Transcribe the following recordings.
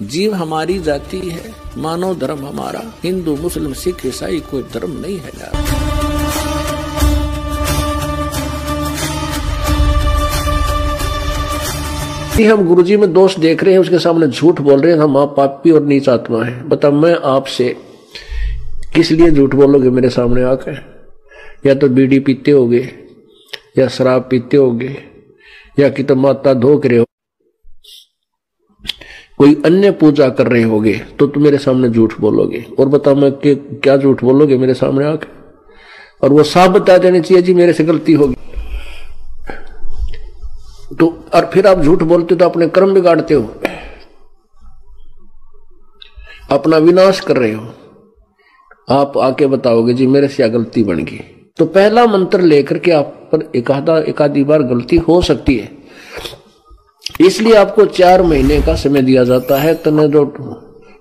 जीव हमारी जाति है, मानव धर्म हमारा, हिंदू मुस्लिम सिख ईसाई कोई धर्म नहीं है यार। हम गुरुजी में दोष देख रहे हैं, उसके सामने झूठ बोल रहे हैं, हम आप पापी और नीच आत्मा है। बता मैं आपसे किस लिए झूठ बोलोगे मेरे सामने आकर? या तो बीड़ी पीते होगे, या शराब पीते होगे, या कि तो माता धोक रहे हो, कोई अन्य पूजा कर रहे होगे, तो तुम मेरे सामने झूठ बोलोगे। और बता मैं क्या झूठ बोलोगे मेरे सामने आकर? और वो साफ बता देनी चाहिए जी मेरे से गलती होगी। तो और फिर आप झूठ बोलते हो तो अपने कर्म बिगाड़ते हो, अपना विनाश कर रहे हो। आप आके बताओगे जी मेरे से गलती बन गई, तो पहला मंत्र लेकर के आप पर एकाधी बार गलती हो सकती है, इसलिए आपको 4 महीने का समय दिया जाता है। तने जो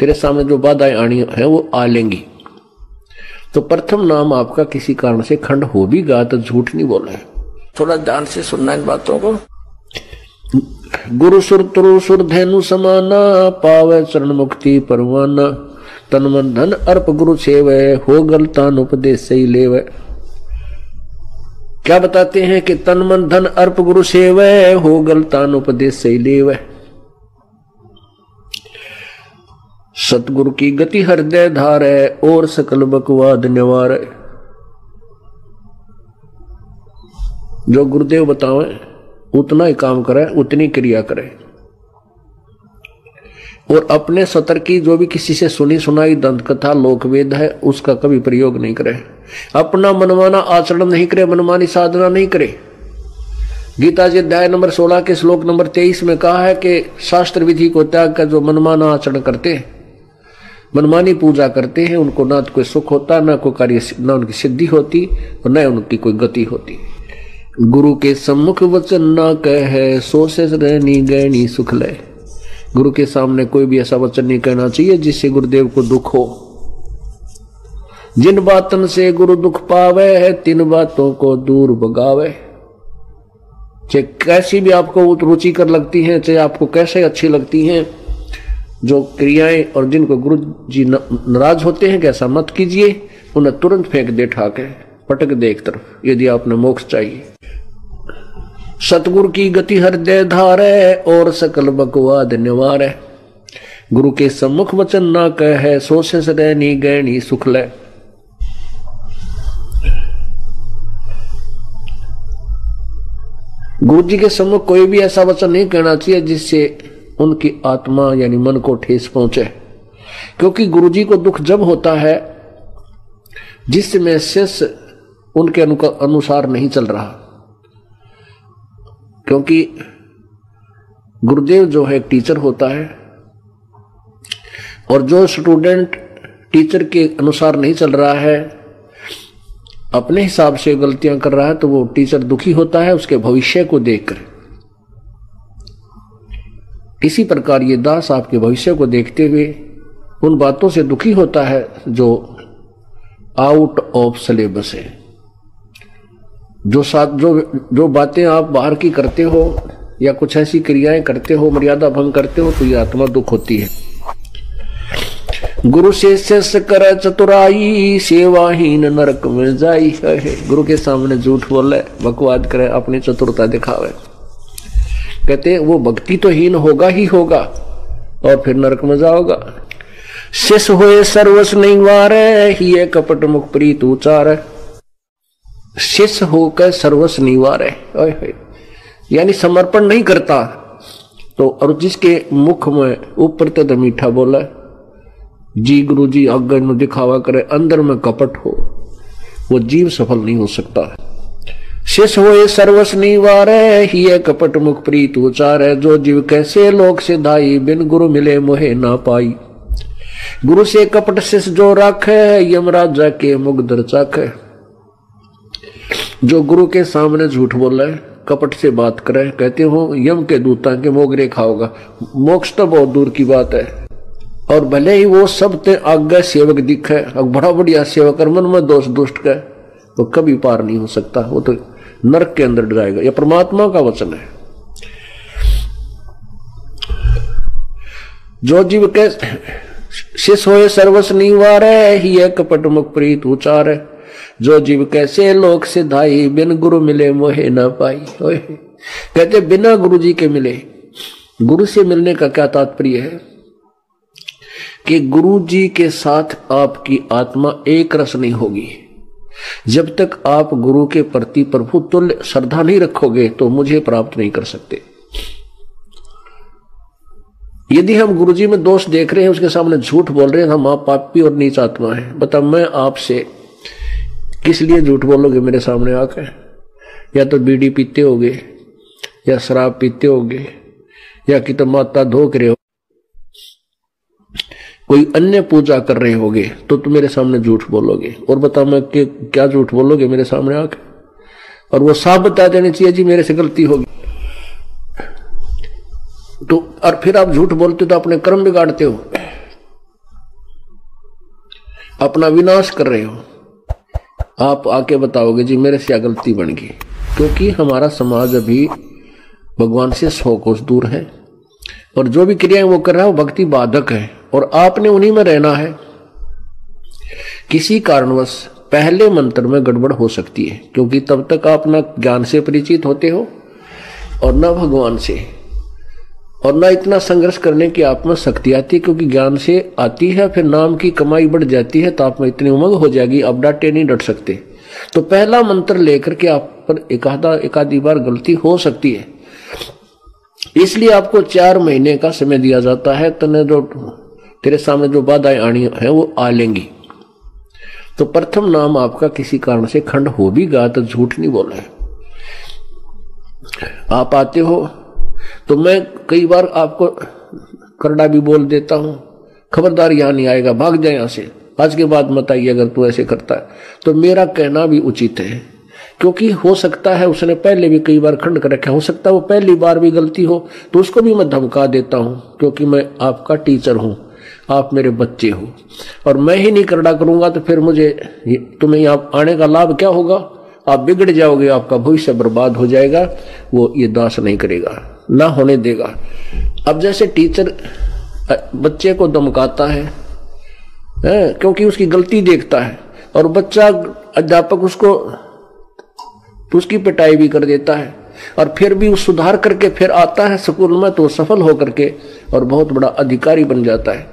तेरे सामने जो बाधाएं आनी है वो आ लेंगी। तो प्रथम नाम आपका किसी कारण से खंड हो भी गा तो झूठ नहीं बोला है। थोड़ा ध्यान से सुनना इन बातों को। गुरु सुर तरु सुर धेनु समाना, पावे चरण मुक्ति परवाना, तन मन धन अर्प गुरु सेवै, हो गलतान उपदेश सही लेवै। क्या बताते हैं कि तन मन धन अर्प गुरु सेवै, हो गलतान उपदेश सही लेवै। सतगुरु की गति हृदय धारै, और सकल बकवाद निवारै। जो गुरुदेव बतावे उतना ही काम करे, उतनी क्रिया करे, और अपने सतर की जो भी किसी से सुनी सुनाई दंत कथा लोकवेद है उसका कभी प्रयोग नहीं करे। अपना मनमाना आचरण नहीं करे, मनमानी साधना नहीं करे। गीता जी अध्याय नंबर 16 के श्लोक नंबर 23 में कहा है कि शास्त्र विधि को त्याग कर जो मनमाना आचरण करते हैं, मनमानी पूजा करते हैं, उनको ना तो कोई सुख होता, ना कोई कार्य, ना उनकी सिद्धि होती और न उनकी कोई गति होती। गुरु के सम्मुख वचन ना कहे, सो से रहनी गहनी सुख ले। गुरु के सामने कोई भी ऐसा वचन नहीं कहना चाहिए जिससे गुरुदेव को दुख हो। जिन बातन से गुरु दुख पावे है, 3 बातों को दूर भगावे। चाहे कैसी भी आपको रुचिकर लगती हैं, चाहे आपको कैसे अच्छी लगती हैं जो क्रियाएं, और जिनको गुरु जी नाराज होते हैं कि ऐसा मत कीजिए, उन्हें तुरंत फेंक दे, ठाके पटक दे एक तरफ, यदि आपने मोक्ष चाहिए। सतगुरु की गति हृदय धारै, और सकल बकवाद निवारै। गुरु के सम्मुख वचन ना कहे, सो से रहनी गहनी सुख ले। गुरु जी के सम्मुख कोई भी ऐसा वचन नहीं कहना चाहिए जिससे उनकी आत्मा यानी मन को ठेस पहुंचे, क्योंकि गुरु जी को दुख जब होता है जिसमें शिष्य उनके अनुसार नहीं चल रहा। क्योंकि गुरुदेव जो है एक टीचर होता है, और जो स्टूडेंट टीचर के अनुसार नहीं चल रहा है, अपने हिसाब से गलतियां कर रहा है, तो वो टीचर दुखी होता है उसके भविष्य को देखकर। इसी प्रकार ये दास आपके भविष्य को देखते हुए उन बातों से दुखी होता है जो आउट ऑफ सिलेबस है। जो बातें आप बाहर की करते हो या कुछ ऐसी क्रियाएं करते हो, मर्यादा भंग करते हो, तो ये आत्मा दुख होती है। गुरु से शिष्य करे चतुराई, सेवाहीन नरक में जाई है। गुरु के सामने झूठ बोले, बकवाद करे, अपनी चतुरता दिखावे, कहते वो भक्ति तो हीन होगा ही होगा और फिर नरक में जाओगा। शिष्य होए सर्वस नहीं वारे, ही कपट मुख प्रीत उचार। शिष्य होकर सर्वस निवार है, यानी समर्पण नहीं करता तो, और जिसके मुख में ऊपर तक मीठा बोला जी गुरु जी आगे न दिखावा करे, अंदर में कपट हो, वो जीव सफल नहीं हो सकता। शिष्य होए सर्वस निवार, ही कपट मुख प्रीत उचार। जो जीव कैसे लोक से धाई, बिन गुरु मिले मोहे ना पाई। गुरु से कपट शिष्य जो राखे, यमराजा के मुख दर चाखे। जो गुरु के सामने झूठ बोला है, कपट से बात करे, कहते हो यम के दूता के मोगरे खाओगा, मोक्ष तो बहुत दूर की बात है। और भले ही वो सब ते आगे सेवक दिखे, बड़ा बढ़िया सेवक, मन में दोष दुष्ट का, तो कभी पार नहीं हो सकता, वो तो नरक के अंदर जाएगा। यह परमात्मा का वचन है। जो जीव के शिष होए सर्वस निवारे, ही है कपट मुख प्रीत उचार। जो जीव कैसे लोक सिधाई, बिन गुरु मिले मोहे न पाई। कहते बिना गुरु जी के मिले। गुरु से मिलने का क्या तात्पर्य है कि गुरु जी के साथ आपकी आत्मा एक रस नहीं होगी। जब तक आप गुरु के प्रति प्रभु तुल्य श्रद्धा नहीं रखोगे तो मुझे प्राप्त नहीं कर सकते। यदि हम गुरु जी में दोष देख रहे हैं, उसके सामने झूठ बोल रहे हैं, हम आप पापी और नीच आत्मा है। बताओ मैं आपसे किस लिए झूठ बोलोगे मेरे सामने आकर? या तो बीड़ी पीते होगे, या शराब पीते होगे, या कि तो माता धोक रहे हो, कोई अन्य पूजा कर रहे होगे, तो तुम मेरे सामने झूठ बोलोगे। और बताओ मैं क्या झूठ बोलोगे मेरे सामने आके? और वो साफ बता देनी चाहिए जी मेरे से गलती होगी। तो और फिर आप झूठ बोलते हो तो अपने कर्म बिगाड़ते हो, अपना विनाश कर रहे हो। आप आके बताओगे जी मेरे से गलती बन गई, क्योंकि हमारा समाज अभी भगवान से 100 कोस दूर है और जो भी क्रियाएं वो कर रहा है वो भक्ति बाधक है और आपने उन्हीं में रहना है। किसी कारणवश पहले मंत्र में गड़बड़ हो सकती है, क्योंकि तब तक आप ना ज्ञान से परिचित होते हो और ना भगवान से, और ना इतना संघर्ष करने की आप में शक्ति आती है, क्योंकि ज्ञान से आती है, फिर नाम की कमाई बढ़ जाती है तो आप में इतनी उमंग हो जाएगी आप डांटे नहीं डट सकते। तो पहला मंत्र लेकर के आप पर एकाधी बार गलती हो सकती है, इसलिए आपको 4 महीने का समय दिया जाता है। तने जो तेरे सामने जो बाधाएं आनी है वो आ लेंगी। तो प्रथम नाम आपका किसी कारण से खंड हो भी गया तो झूठ नहीं बोला है। आप आते हो तो मैं कई बार आपको करड़ा भी बोल देता हूं, खबरदार यहां नहीं आएगा, भाग जाए यहां से, आज के बाद मत आइए अगर तू ऐसे करता है। तो मेरा कहना भी उचित है, क्योंकि हो सकता है उसने पहले भी कई बार खंड कर रखा, हो सकता है वो पहली बार भी गलती हो, तो उसको भी मैं धमका देता हूं, क्योंकि मैं आपका टीचर हूं, आप मेरे बच्चे हो, और मैं ही नहीं करड़ा करूंगा तो फिर मुझे तुम्हें यहाँ आने का लाभ क्या होगा? आप बिगड़ जाओगे, आपका भविष्य बर्बाद हो जाएगा। वो ये दास नहीं करेगा, ना होने देगा। अब जैसे टीचर बच्चे को धमकाता है क्योंकि उसकी गलती देखता है, और बच्चा अध्यापक उसकी पिटाई भी कर देता है, और फिर भी वो सुधार करके फिर आता है स्कूल में तो सफल होकर के और बहुत बड़ा अधिकारी बन जाता है।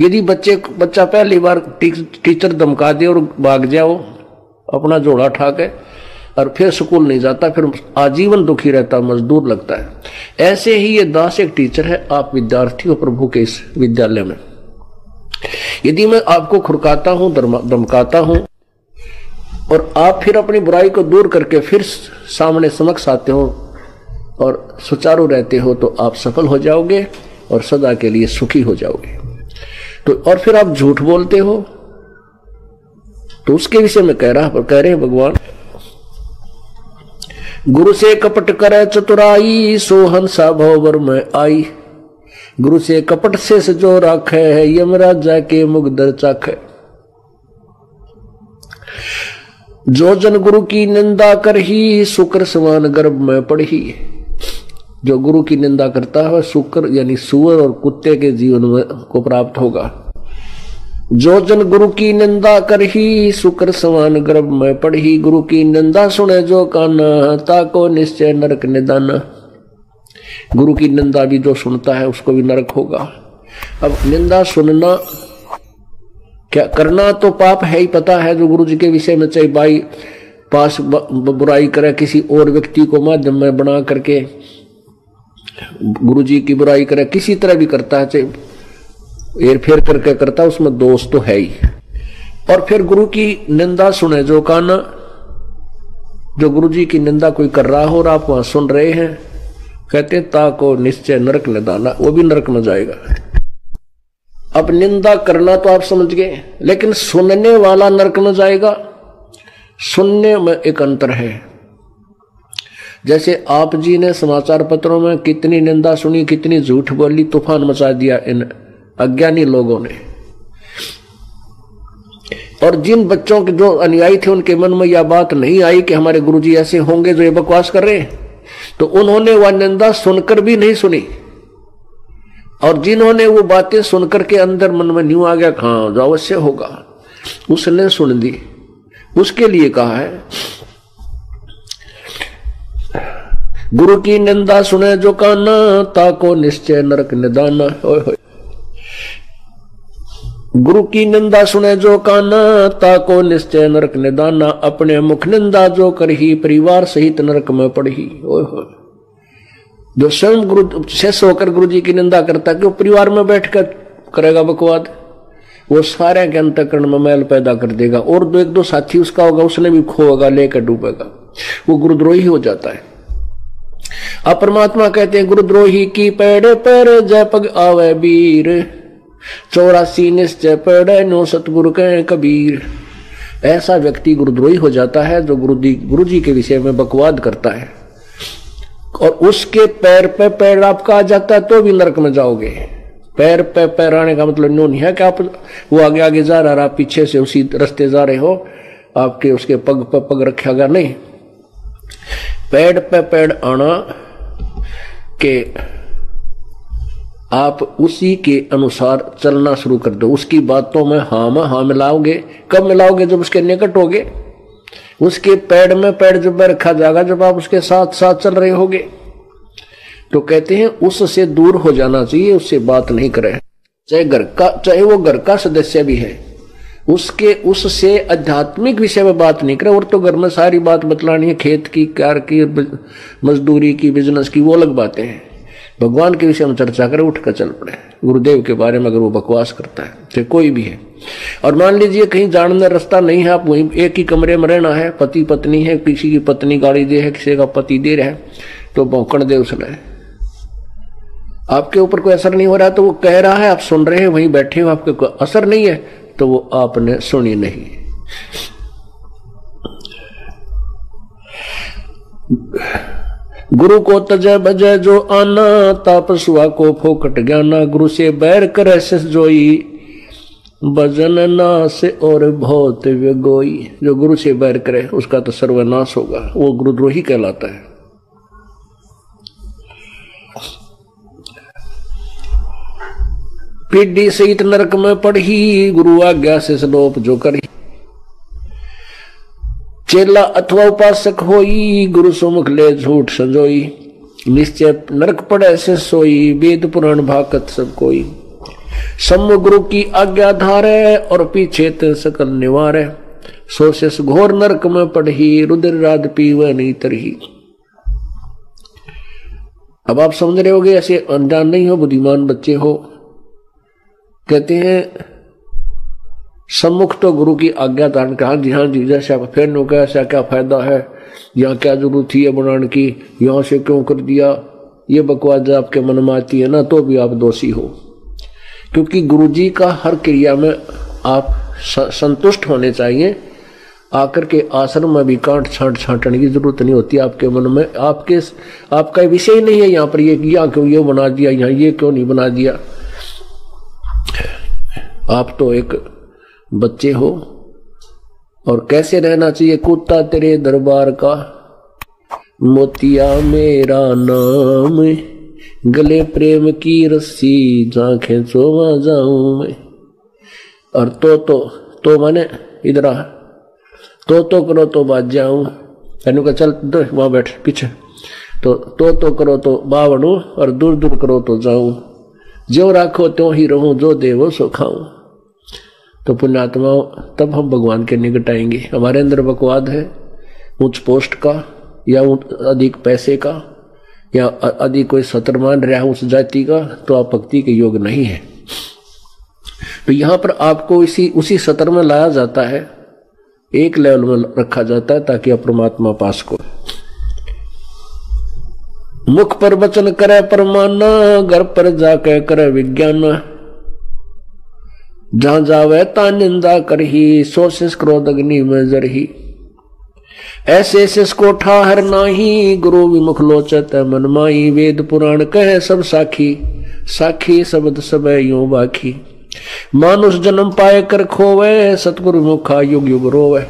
यदि बच्चा पहली बार टीचर धमका दे और भाग जाओ अपना जोड़ा उठा के और फिर स्कूल नहीं जाता, फिर आजीवन दुखी रहता, मजदूर लगता है। ऐसे ही ये दास एक टीचर है, आप विद्यार्थी हो प्रभु के इस विद्यालय में। यदि मैं आपको खुरकाता हूं, धमकाता हूं, और आप फिर अपनी बुराई को दूर करके फिर सामने समक्ष आते हो और सुचारू रहते हो, तो आप सफल हो जाओगे और सदा के लिए सुखी हो जाओगे। तो और फिर आप झूठ बोलते हो, तो उसके विषय में कह रहे हैं भगवान, गुरु से कपट करे चतुराई, सोहन सा भवर में आई। गुरु से कपट से सजो राखे है, यमराज जाके मुगदर चाखे। जो जन गुरु की निंदा कर ही, शुक्र समान गर्भ में पढ़ी। जो गुरु की निंदा करता है वह शुक्र यानी सुअर और कुत्ते के जीवन में को प्राप्त होगा। जो जन गुरु की निंदा कर ही, शुक्र समान गर्भ में पढ़ी। गुरु की निंदा सुने जो काना, ताको निश्चय नरक निदान। गुरु की निंदा भी जो सुनता है उसको भी नरक होगा। अब निंदा सुनना क्या करना तो पाप है ही, पता है। जो गुरु जी के विषय में चाहे भाई पास बुराई करे, किसी और व्यक्ति को माध्यम में बना करके गुरु जी की बुराई करे, किसी तरह भी करता है, चाहे हेर फेर करके करता है, उसमें दोष तो है ही। और फिर गुरु की निंदा सुने जो काना, जो गुरु जी की निंदा कोई कर रहा हो और आप वहां सुन रहे हैं, कहते ताको निश्चय नरक निदाना, वो भी नरक में जाएगा। अब निंदा करना तो आप समझ गए, लेकिन सुनने वाला नरक में जाएगा। सुनने में एक अंतर है। जैसे आप जी ने समाचार पत्रों में कितनी निंदा सुनी, कितनी झूठ बोली, तूफान मचा दिया इन अज्ञानी लोगों ने। और जिन बच्चों के जो अनुयायी थे उनके मन में यह बात नहीं आई कि हमारे गुरुजी ऐसे होंगे जो ये बकवास कर रहे हैं, तो उन्होंने वह निंदा सुनकर भी नहीं सुनी। और जिन्होंने वो बातें सुनकर के अंदर मन में न्यू आ गया, हाँ जो अवश्य होगा, उसने सुन दी, उसके लिए कहा है गुरु की निंदा सुने जो काना, ताको निश्चय नरक निदाना। गुरु की निंदा सुने जो काना, ताको निश्चय नरक निदाना। अपने मुख निंदा जो करही, परिवार सहित नरक में पड़ही। जो स्वयं गुरु शेष होकर गुरु जी की निंदा करता है कि वो परिवार में बैठकर करेगा बकवाद, वो सारे के अंतःकरण में मैल पैदा कर देगा, और दो एक दो साथी उसका होगा, उसने भी खोएगा, लेकर डूबेगा, वो गुरुद्रोही हो जाता है। अब परमात्मा कहते हैं गुरुद्रोही की पेड़ पर जय पग आवे वीर, 84 निश्चय पेड़ नो सतगुरु के कबीर। ऐसा व्यक्ति गुरुद्रोही हो जाता है जो गुरु जी के विषय में बकवाद करता है, और उसके पैर पे पैर आपका आ जाता है तो भी नरक में जाओगे। पैर पे पैर आने का मतलब नो नहीं है कि आप वो आगे आगे जा रहा, आप पीछे से उसी रास्ते जा रहे हो, आपके उसके पग पे पग रखा गया, नहीं। पैर पे पैर आना के आप उसी के अनुसार चलना शुरू कर दो, उसकी बातों में हाँ मिलाओगे। कब मिलाओगे? जब उसके निकट होगे, उसके पैर में पैर जब रखा जाएगा, जब आप उसके साथ साथ चल रहे होगे। तो कहते हैं उससे दूर हो जाना चाहिए, उससे बात नहीं करें, चाहे वो घर का सदस्य भी है, उससे आध्यात्मिक विषय में बात नहीं करें। और तो घर में सारी बात बतलानी है, खेत की, कार की, मजदूरी की, बिजनेस की, वो अलग बातें हैं। भगवान के विषय में चर्चा करें, उठ कर चल पड़े। गुरुदेव के बारे में अगर वो बकवास करता है, चाहे कोई भी है, और मान लीजिए कहीं जाने रास्ता नहीं है, आप वहीं एक ही कमरे में रहना है, पति पत्नी है, किसी की पत्नी गाली दे है, किसी का पति दे रहा है, तो भौंकड़ दे उसने, आपके ऊपर कोई असर नहीं हो रहा, तो वो कह रहा है, आप सुन रहे हैं, वहीं बैठे हो, आपके कोई असर नहीं है, तो वो आपने सुनी नहीं। गुरु को तजय बजय जो आना, तापसुआ को फोकट ज्ञाना। गुरु से बैर करे शिष जोई, भजन नाश और बहुत व्यगोई। जो गुरु से बैर करे उसका तो सर्वनाश होगा, वो गुरुद्रोही कहलाता है। पीढ़ी सहित नरक में पढ़ी, गुरु आज्ञा से सलोप जो करी। चेला अथवा उपासक होई, गुरु सुमुख ले झूठ संजोई। निश्चय नरक पड़े से सोई, वेद पुराण भाकत सब कोई। सम्मुख गुरु की आज्ञा धारे, और पीछे ते सकल निवारे। सो शेष घोर नरक में पढ़ी, रुद्र राध पीवे नहीं तरही। अब आप समझ रहे होगे, ऐसे अनजान नहीं हो, बुद्धिमान बच्चे हो। कहते हैं सम्मुख तो गुरु की आज्ञा धारण कहा, जी हाँ जी, जैसे आप फिर नो क्या, ऐसा क्या फायदा है, यहाँ क्या जरूरत थी ये बनाने की, यहाँ से क्यों कर दिया, ये बकवास आपके मन में आती है ना, तो भी आप दोषी हो। क्योंकि गुरु जी का हर क्रिया में आप संतुष्ट होने चाहिए। आकर के आश्रम में भी कांट छांट छांटने की जरूरत नहीं होती आपके मन में। आपका विषय नहीं है यहाँ पर, ये यहाँ क्यों ये बना दिया, यहाँ ये क्यों नहीं बना दिया। आप तो एक बच्चे हो, और कैसे रहना चाहिए। कुत्ता तेरे दरबार का, मोतिया मेरा नाम, गले प्रेम की रस्सी, जांखें चोवा जाऊं मैं। और तो माने इधर आ, तो करो तो बाज जाऊं। कहने का चल वहां बैठ पीछे, तो करो तो बावड़ू, और दूर दूर करो तो जाऊं। जो राखो त्यों ही रहूं, जो देवो सो खाऊं। तो पुण्यात्मा, तब हम भगवान के निकट आएंगे। हमारे अंदर बकवाद है उच्च पोस्ट का, या अधिक पैसे का, या अधिक कोई सत्र मान रहा है उस जाति का, तो आप भक्ति के योग नहीं है। तो यहां पर आपको उसी सत्र में लाया जाता है, एक लेवल में रखा जाता है, ताकि आप परमात्मा पास को। मुख पर वचन करे परमाना, घर पर जाके करे विज्ञान। जहां जावे ता निंदा करही, सो शिष क्रोध अग्नि में जरही। ऐसे शिष को ठाहर नाही, गुरु विमुख लोचत मन माई। वेद पुराण कहे सब साखी, साखी शब्द सब यूं बाखी। मानुष जन्म पाए कर खोवे, सतगुरु मुखा युग युग रोवे।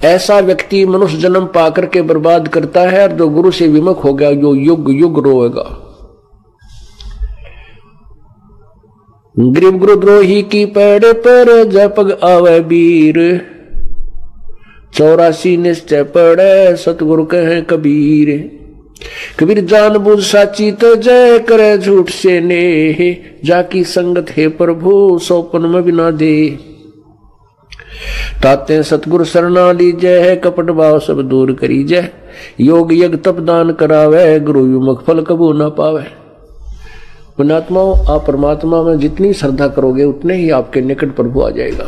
ऐसा व्यक्ति मनुष्य जन्म पाकर के बर्बाद करता है, और जो गुरु से विमुख हो गया, जो युग युग रोएगा। गरीब गुरुद्रोही की पैड़े पर जपग आवे वीर, 84 निश्चय पड़े सतगुरु कहे कबीर। कबीर जान बुझ साची तो जय करे झूठ से नेह, जाकी संगत है प्रभु सौपन में बिना दे। ताते सतगुरु सरना लीजय है, कपट भाव सब दूर करी जय। योग यज्ञ तप दान करावे, गुरु विमुख फल कबू न पावे। पुण्यात्माओं, आप परमात्मा में जितनी श्रद्धा करोगे उतने ही आपके निकट प्रभु आ जाएगा।